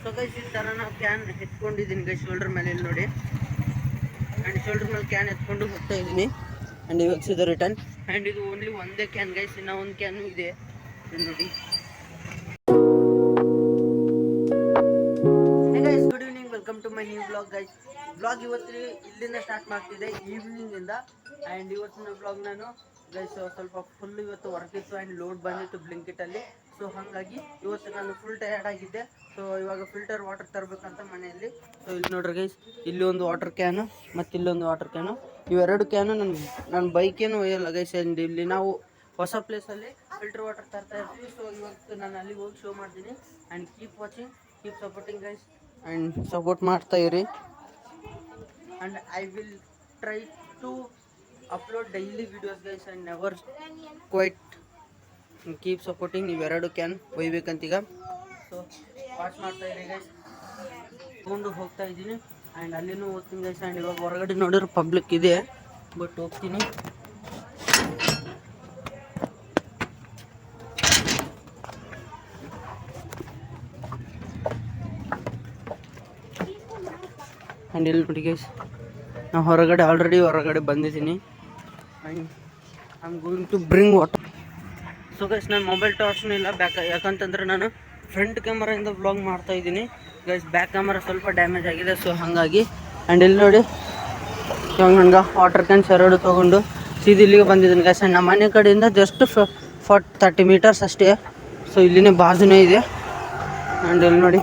So guys ಈ ಥರ ನಾವು ಕ್ಯಾನ್ ಎತ್ಕೊಂಡಿದ್ದೀನಿ ಗೈಸ್ ಶೋಲ್ಡರ್ ಮೇಲೆ ಇಲ್ಲಿ ನೋಡಿ. ಆ್ಯಂಡ್ ಶೋಲ್ಡರ್ ಮೇಲೆ ಕ್ಯಾನ್ ಎತ್ಕೊಂಡು ಹೋಗ್ತಾ ಇದ್ದೀನಿ. ಆ್ಯಂಡ್ ಇವಾಗ ಸಿದ ರಿಟರ್ನ್. ಆ್ಯಂಡ್ ಇದು ಓನ್ಲಿ ಒಂದೇ ಕ್ಯಾನ್ ಗೈಸ್, ಇನ್ನೂ ಒಂದು ಕ್ಯಾನು ಇದೆ ಇಲ್ಲಿ ನೋಡಿ. Guys good evening, welcome to my new blog guys. Blog ಇವತ್ತು ಇಲ್ಲಿಂದ ಸ್ಟಾರ್ಟ್ ಮಾಡ್ತಿದ್ದೆ ಈವ್ನಿಂಗಿಂದ. ಆ್ಯಂಡ್ ಇವತ್ತಿನ ಬ್ಲಾಗ್ ನಾನು ಗೈಸ್ ಸ್ವಲ್ಪ ಫುಲ್ ಇವತ್ತು ವರ್ಕ್ ಇತ್ತು ಆ್ಯಂಡ್ ಲೋಡ್ ಬಂದಿತ್ತು ಬ್ಲಿಂಕಿಟಲ್ಲಿ. ಸೊ ಹಾಗಾಗಿ ಇವತ್ತು ನಾನು ಫುಲ್ ಟಯರ್ಡ್ ಆಗಿದ್ದೆ. ಸೊ ಇವಾಗ ಫಿಲ್ಟರ್ ವಾಟರ್ ತರಬೇಕಂತ ಮನೆಯಲ್ಲಿ. ಸೊ ಇಲ್ಲಿ ನೋಡ್ರಿ ಗೈಸ್, ಇಲ್ಲಿ ಒಂದು ವಾಟರ್ ಕ್ಯಾನು ಮತ್ತು ಇಲ್ಲೊಂದು ವಾಟರ್ ಕ್ಯಾನು. ಇವೆರಡು ಕ್ಯಾನು ನನ್ನ ಬೈಕೇನು ಒಯ್ಯಲ್ಲ ಗೈಸ್. ಆ್ಯಂಡ್ ಇಲ್ಲಿ ನಾವು ಹೊಸ ಪ್ಲೇಸಲ್ಲಿ ಫಿಲ್ಟರ್ ವಾಟರ್ ತರ್ತಾ ಇರ್ತೀವಿ. ಸೊ ಇವತ್ತು ನಾನು ಅಲ್ಲಿಗೆ ಹೋಗಿ ಶೋ ಮಾಡ್ತೀನಿ. And keep watching, keep supporting guys, and support ಮಾಡ್ತಾ ಇರಿ. And I will try to upload daily videos guys and never quite keep supporting. ಇವೆರಡು ಕ್ಯಾನ್ ಒಯ್ಬೇಕಂತೀಗ. ಸೊ ವಾಚ್ ಮಾಡ್ತಾ ಇರಿ ಗೈಸ್. ತೊಗೊಂಡು ಹೋಗ್ತಾ ಇದ್ದೀನಿ ಆ್ಯಂಡ್ ಅಲ್ಲಿನೂ ಹೋಗ್ತೀನಿ ಗೈಸ್. ಆ್ಯಂಡ್ ಇವಾಗ ಹೊರಗಡೆ ನೋಡಿದ್ರೆ ಪಬ್ಲಿಕ್ ಇದೆ, ಬಟ್ ಹೋಗ್ತೀನಿ. ಆ್ಯಂಡ್ ಇಲ್ಲಿ ನೋಡಿ ಗೈಸ್, ನಾನು ಹೊರಗಡೆ ಬಂದಿದ್ದೀನಿ. And I am going to bring water. So guys ನನ್ನ ಮೊಬೈಲ್ ಟಾರ್ಚ್ನೂ ಇಲ್ಲ ಯಾಕಂತಂದ್ರೆ ನಾನು ಫ್ರಂಟ್ ಕ್ಯಾಮರಾಯಿಂದ ವ್ಲಾಗ್ ಮಾಡ್ತಾ ಇದ್ದೀನಿ ಗೈಸ್. ಬ್ಯಾಕ್ ಕ್ಯಾಮರಾ ಸ್ವಲ್ಪ ಡ್ಯಾಮೇಜ್ ಆಗಿದೆ, ಸೊ ಹಾಗಾಗಿ. ಆ್ಯಂಡ್ ಇಲ್ಲಿ ನೋಡಿ ಇವಾಗ ನನಗೆ ವಾಟರ್ ಕ್ಯಾನ್ಸ್ ಎರಡು ತೊಗೊಂಡು ಸೀದಾ ಇಲ್ಲಿಗೆ ಬಂದಿದ್ದೀನಿ ಗೈಸ್. ಆ್ಯಂಡ್ ನಮ್ಮ ಮನೆ ಕಡೆಯಿಂದ ಜಸ್ಟ್ 30 ಮೀಟರ್ಸ್ ಅಷ್ಟೇ. ಸೊ ಇಲ್ಲಿನೇ ಬಾಜುನೇ ಇದೆ. ಆ್ಯಂಡ್ ಇಲ್ಲಿ ನೋಡಿ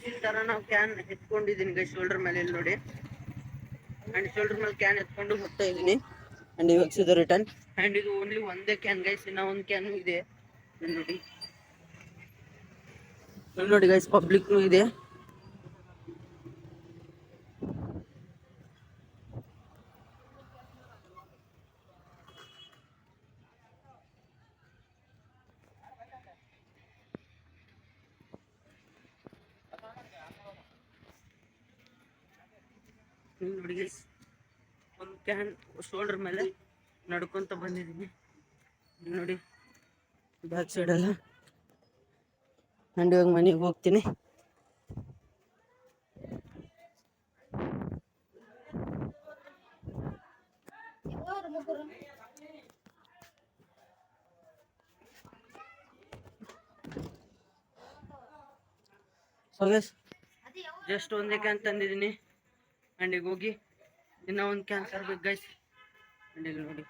ಈ ಥರ ನಾವು ಕ್ಯಾನ್ ಎತ್ಕೊಂಡಿದ್ದೀನಿ ಗೈಸ್ ಶೋಲ್ಡರ್ ಮೇಲೆ ಇಲ್ಲಿ ನೋಡಿ. ಆ್ಯಂಡ್ ಶೋಲ್ಡರ್ ಮೇಲೆ ಕ್ಯಾನ್ ಎತ್ಕೊಂಡು ಹೋಗ್ತಾ ಇದ್ದೀನಿ. ಆ್ಯಂಡ್ ಇವಾಗ ಸಿದ ರಿಟರ್ನ್. ಆ್ಯಂಡ್ ಇದು ಓನ್ಲಿ ಒಂದೇ ಕ್ಯಾನ್ ಗೈಸ್, ಇನ್ನೂ ಒಂದು ಕ್ಯಾನು ಇದೆ ಇಲ್ಲಿ ನೋಡಿ ಗೈಸ್. ಪಬ್ಲಿಕ್ನೂ ಇದೆ. ನೋಡಿ ಗೈಸ್, ಒಂದು ಕ್ಯಾನ್ ಶೋಲ್ಡರ್ ಮೇಲೆ ನಡ್ಕೊತ ಬಂದಿದ್ದೀನಿ ನೋಡಿ ಬ್ಯಾಕ್ ಸೈಡೆಲ್ಲ. ಆ್ಯಂಡ್ ಇವಾಗ ಮನೆಗೆ ಹೋಗ್ತೀನಿ. ಸೊ ಗೈಸ್ ಜಸ್ಟ್ ಒಂದೇ ಕ್ಯಾನ್ ತಂದಿದ್ದೀನಿ. ಆ್ಯಂಡ್ ಈಗ ಹೋಗಿ ಇನ್ನೂ ಒಂದು ಕ್ಯಾನ್ ತರಬೇಕು ಗೈಸ್. ಆ್ಯಂಡ್ ಈಗ ನೋಡಿ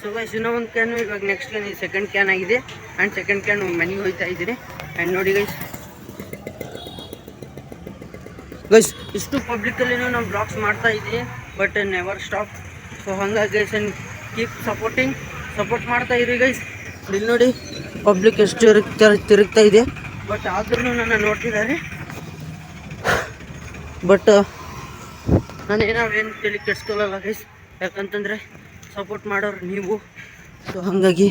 ಸೊ ಗೈಸ್ ಇನ್ನೂ ಒಂದು ಕ್ಯಾನು ಇವಾಗ ನೆಕ್ಸ್ಟ್ ಕ್ಯಾನ್ ಇದು ಸೆಕೆಂಡ್ ಕ್ಯಾನ್ ಆಗಿದೆ. ಆ್ಯಂಡ್ ಸೆಕೆಂಡ್ ಕ್ಯಾನ್ ಮನೆಗೆ ಹೋಗ್ತಾ ಇದ್ದೀನಿ. ಆ್ಯಂಡ್ ನೋಡಿ ಗೈಸ್ ಇಷ್ಟು ಪಬ್ಲಿಕಲ್ಲಿನೂ ನಾವು ಬ್ಲಾಗ್ಸ್ ಮಾಡ್ತಾ ಇದ್ದೀವಿ, ಬಟ್ ನೆವರ್ ಸ್ಟಾಪ್. ಸೊ ಹಂಗಾಗಿ ಗೈಸ್ ಆ್ಯಂಡ್ ಕೀಪ್ ಸಪೋರ್ಟ್ ಮಾಡ್ತಾ ಇರಿ ಗೈಸ್. ಇಲ್ಲಿ ನೋಡಿ ಪಬ್ಲಿಕ್ ಎಷ್ಟು ತಿರುಗ್ತಾ ಇದೆ, ಬಟ್ ಆದ್ರೂ ನನ್ನ ನೋಡ್ತಿದ್ದಾರೆ. ಬಟ್ ನಾನೇನು ತಲೆ ಕೆಡ್ಸ್ಕೊಳ್ಳಲ್ಲ ಗೈಸ್, ಯಾಕಂತಂದರೆ ಸಪೋರ್ಟ್ ಮಾಡೋರು ನೀವು. ಸೊ ಹಾಗಾಗಿ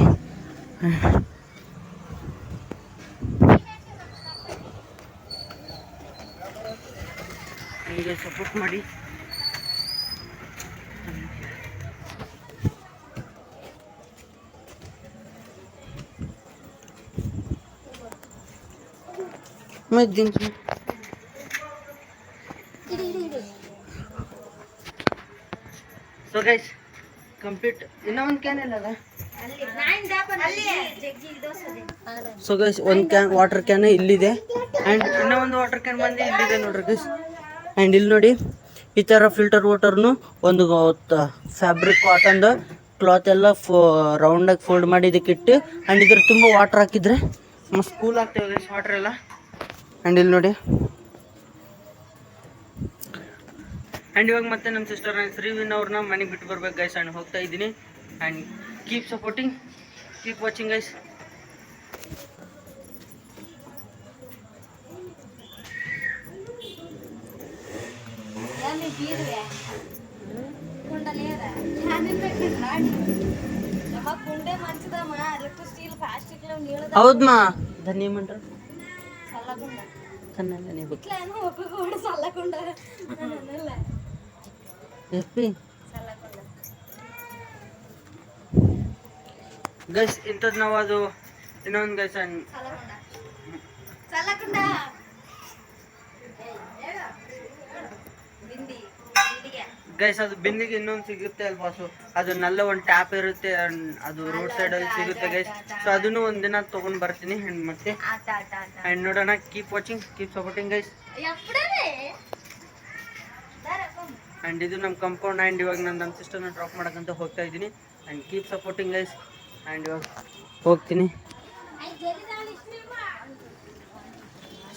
ನನಗೆ ಸಪೋರ್ಟ್ ಮಾಡಿ. ಸೊ ಗೈಸ್ ಕಂಪ್ಲೀಟ್ ಇನ್ನೂ ಒಂದು ಕ್ಯಾನ್ ಇಲ್ಲ ಅದ. ಸೊ ಗೈಸ್ ಒಂದು ಕ್ಯಾನ್ ವಾಟರ್ ಕ್ಯಾನ್ ಇಲ್ಲಿದೆ ಆ್ಯಂಡ್ ಇನ್ನೂ ಒಂದು ವಾಟರ್ ಕ್ಯಾನ್ ಬಂದು ಇಲ್ಲಿದೆ ನೋಡ್ರಿ ಗೈಸ್. ಆ್ಯಂಡ್ ಇಲ್ಲಿ ನೋಡಿ ಈ ಥರ ಫಿಲ್ಟರ್ ವಾಟರ್ನು ಒಂದು ಫ್ಯಾಬ್ರಿಕ್ ಕಾಟನ್ದು ಕ್ಲಾತ್ ಎಲ್ಲ ರೌಂಡಾಗಿ ಫೋಲ್ಡ್ ಮಾಡಿ ಇದಕ್ಕೆ ಇಟ್ಟು ಆ್ಯಂಡ್ ಇದ್ರ ತುಂಬ ವಾಟರ್ ಹಾಕಿದ್ರೆ ಮಸ್ತ್ ಕೂಲ್ ಆಗ್ತೇವೆ ಗೈಸ್ ವಾಟರ್ ಎಲ್ಲ. ಆ್ಯಂಡ್ ಇಲ್ಲಿ ನೋಡಿ ಆ್ಯಂಡ್ ಇವಾಗ ಮತ್ತೆ ನಮ್ಮ ಸಿಸ್ಟರ್ ಶ್ರೀವಿನ್ ಅವ್ರನ್ನ ಮನೆಗೆ ಬಿಟ್ಟು ಬರ್ಬೇಕು ಗೈಸ್. ಆ್ಯಂಡ್ ಹೋಗ್ತಾ ಇದ್ದೀನಿ and keep supporting, keep watching guys. ಹೌದಾ ಧನ್ಯ ಮಂಡ್ರ ಗೈಸ್ ಇಂಥದ್ದು ನಾವು ಅದು ಇನ್ನೊಂದು ಗೈಸ್ ಗೈಸ್ ಅದು ಬಿಂದಿಗೆ ಇನ್ನೊಂದು ಸಿಗುತ್ತೆ ಅಲ್ವಾ. ಸೊ ಅದು ನಲ್ಲ ಒಂದು ಟ್ಯಾಪ್ ಇರುತ್ತೆ, ಅದು ರೋಡ್ ಸೈಡಲ್ಲಿ ಸಿಗುತ್ತೆ ಗೈಸ್. ಸೊ ಅದನ್ನು ಒಂದಿನ ತೊಗೊಂಡು ಬರ್ತೀನಿ ಆ್ಯಂಡ್ ಮತ್ತೆ ಆ್ಯಂಡ್ ನೋಡೋಣ. Keep watching, keep supporting guys. And ಇದು ನಮ್ಮ ಕಂಪೌಂಡ್. ಆ್ಯಂಡ್ ಇವಾಗ ನಾನು ನಮ್ಮ ಸಿಸ್ಟರ್ನ ಡ್ರಾಪ್ ಮಾಡೋಕ್ಕಂತ ಹೋಗ್ತಾ ಇದ್ದೀನಿ and keep supporting guys. And ಇವಾಗ ಹೋಗ್ತೀನಿ.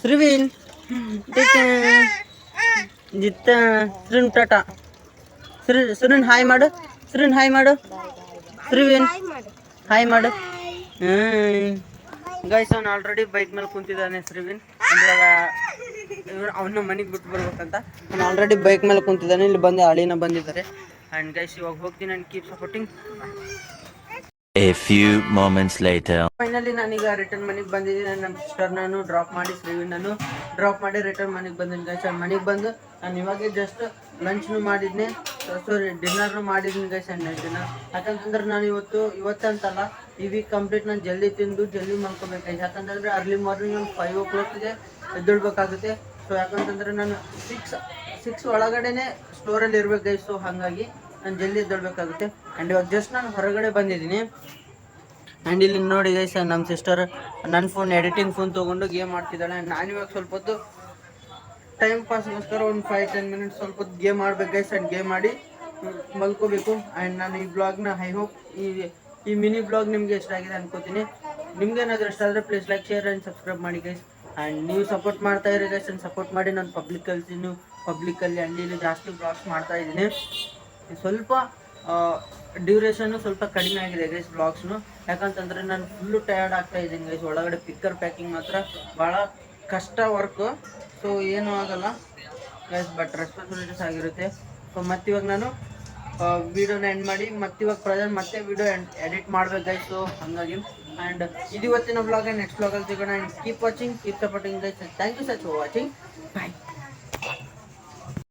ಶ್ರೀವಿನ್ ಜಿತ್ತ ಶ್ರೀನ್ ಟಾಟಾ. ಶ್ರೀನ್ ಹಾಯ್ ಮಾಡು, ಶ್ರೀನ್ ಹಾಯ್ ಮಾಡು, ಶ್ರೀವಿನ್ ಹಾಯ್ ಮಾಡು. ಗೈಸ್ ಅವ್ನು ಆಲ್ರೆಡಿ ಬೈಕ್ ಮೇಲೆ ಕುಂತಿದ್ದಾನೆ ಶ್ರೀವಿನ್. ಇವಾಗ ಅವನ್ನ ಮನೆಗೆ ಬಿಟ್ಟು ಬರ್ಬೇಕಂತ ಅವ್ನು ಆಲ್ರೆಡಿ ಬೈಕ್ ಮೇಲೆ ಕುಂತಿದ್ದಾನೆ. ಇಲ್ಲಿ ಬಂದು ಅಳಿನ ಬಂದಿದ್ದಾರೆ. ಆ್ಯಂಡ್ ಗೈಸ್ ಇವಾಗ ಹೋಗ್ತೀನಿ and keep supporting. A few moments later. Finally ನಾನೀಗ ರಿಟರ್ನ್ ಮನೆಗೆ ಬಂದಿದ್ದೀನಿ. ನಮ್ಮ ಸಿಸ್ಟರ್ ನಾನು ಡ್ರಾಪ್ ಮಾಡಿ ಶ್ರೀವಿನನ್ನು ಡ್ರಾಪ್ ಮಾಡಿ ರಿಟರ್ನ್ ಮನೆಗೆ ಬಂದಿದ್ದೀನಿ ಗೈಸ್. ಆ್ಯಂಡ್ ಮನೆಗೆ ಬಂದು ನಾನು ಇವಾಗೆ ಜಸ್ಟ್ ಲಂಚ್ನು ಮಾಡಿದ್ನಿ, ಸಾರಿ ಡಿನ್ನರ್ನು ಮಾಡಿದ್ದೀನಿ ಗೈಸ್. ಆ್ಯಂಡ್ ನೈಟ್ ಡಿನ್ನರ್ ಯಾಕಂತಂದ್ರೆ ನಾನು ಇವತ್ತಂತಲ್ಲ ಈ ವೀಕ್ ಕಂಪ್ಲೀಟ್ ನಾನು ಜಲ್ದಿ ತಿಂದು ಜಲ್ದಿ ಮಾಡ್ಕೋಬೇಕಾಯ್ತು. ಯಾಕಂತಂದರೆ ಅರ್ಲಿ ಮಾರ್ನಿಂಗ್ ನಾನು 5 o'clock ಎದ್ದೇಳ್ಬೇಕಾಗುತ್ತೆ. ಸೊ ಯಾಕಂತಂದರೆ ನಾನು ಸಿಕ್ಸ್ ಒಳಗಡೆನೆ ಸ್ಟೋರಲ್ಲಿ ಇರ್ಬೇಕು ಗೈಸ್. ಸೊ ಹಾಗಾಗಿ ನಾನು ಜಲ್ದಿ ಎದ್ದೇಳ್ಬೇಕಾಗುತ್ತೆ. ಆ್ಯಂಡ್ ಇವಾಗ ಜಸ್ಟ್ ನಾನು ಹೊರಗಡೆ ಬಂದಿದ್ದೀನಿ. ಆ್ಯಂಡ್ ಇಲ್ಲಿ ನೋಡಿ ಗೈಸ್ ನಮ್ಮ ಸಿಸ್ಟರ್ ನನ್ನ ಫೋನ್ ಎಡಿಟಿಂಗ್ ಫೋನ್ ತೊಗೊಂಡು ಗೇಮ್ ಆಡ್ತಿದ್ದಾಳೆ. ಆ್ಯಂಡ್ ನಾನು ಇವಾಗ ಸ್ವಲ್ಪ ಹೊತ್ತು ಟೈಮ್ ಪಾಸ್ಗೋಸ್ಕರ ಒಂದು 5-10 minutes ಸ್ವಲ್ಪ ಹೊತ್ತು ಗೇಮ್ ಆಡ್ಬೇಕು ಗೈಸ್. ಆ್ಯಂಡ್ ಗೇಮ್ ಮಾಡಿ ಮಲ್ಕೋಬೇಕು. ಆ್ಯಂಡ್ ನಾನು ಈ ಬ್ಲಾಗ್ನ ಐ ಹೋಪ್ ಈ ಮಿನಿ ಬ್ಲಾಗ್ ನಿಮಗೆ ಇಷ್ಟ ಆಗಿದೆ ಅನ್ಕೋತೀನಿ. ನಿಮ್ಗೇನಾದರೂ ಇಷ್ಟ ಆದರೆ please like, share and subscribe ಮಾಡಿ ಗೈಸ್. ಆ್ಯಂಡ್ ನೀವು ಸಪೋರ್ಟ್ ಮಾಡ್ತಾ ಇರಿ ಗೈಸ್. ಆ್ಯಂಡ್ ಸಪೋರ್ಟ್ ಮಾಡಿ ನಾನು ಪಬ್ಲಿಕಲ್ಲಿ ಇಲ್ಲಿ ಜಾಸ್ತಿ ಬ್ಲಾಗ್ಸ್ ಮಾಡ್ತಾ ಇದ್ದೀನಿ. ಸ್ವಲ್ಪ ಡ್ಯೂರೇಷನ್ನು ಸ್ವಲ್ಪ ಕಡಿಮೆ ಆಗಿದೆ ಗೈಸ್ ಬ್ಲಾಗ್ಸ್ನು. ಯಾಕಂತಂದರೆ ನಾನು ಫುಲ್ಲು ಟಯರ್ಡ್ ಆಗ್ತಾ ಇದ್ದೀನಿ ಗೈಸ್. ಒಳಗಡೆ ಪಿಕ್ಕರ್ ಪ್ಯಾಕಿಂಗ್ ಮಾತ್ರ ಭಾಳ ಕಷ್ಟ ವರ್ಕು. ಸೊ ಏನೂ ಆಗಲ್ಲ ಗೈಸ್, ಬಟ್ ರೆಸ್ಪಾನ್ಸಿಬಿಲಿಟೀಸ್ ಆಗಿರುತ್ತೆ. ಸೊ ಮತ್ತಿವಾಗ ನಾನು ವೀಡಿಯೋನ ಎಂಡ್ ಮಾಡಿ ಮತ್ತಿವಾಗ ಪ್ರೆಸೆಂಟ್ ಮತ್ತೆ ವೀಡಿಯೋ ಎಡಿಟ್ ಮಾಡ್ಬೇಕು ಗೈಸ್. ಸೊ ಹಾಗಾಗಿ ಆ್ಯಂಡ್ ಇದು ಇವತ್ತಿನ ಬ್ಲಾಗ್. ನೆಕ್ಸ್ಟ್ ಬ್ಲಾಗಲ್ಲಿ ಸಿಗೋಣ. And keep watching, keep supporting guys. Thank you such for watching. Bye.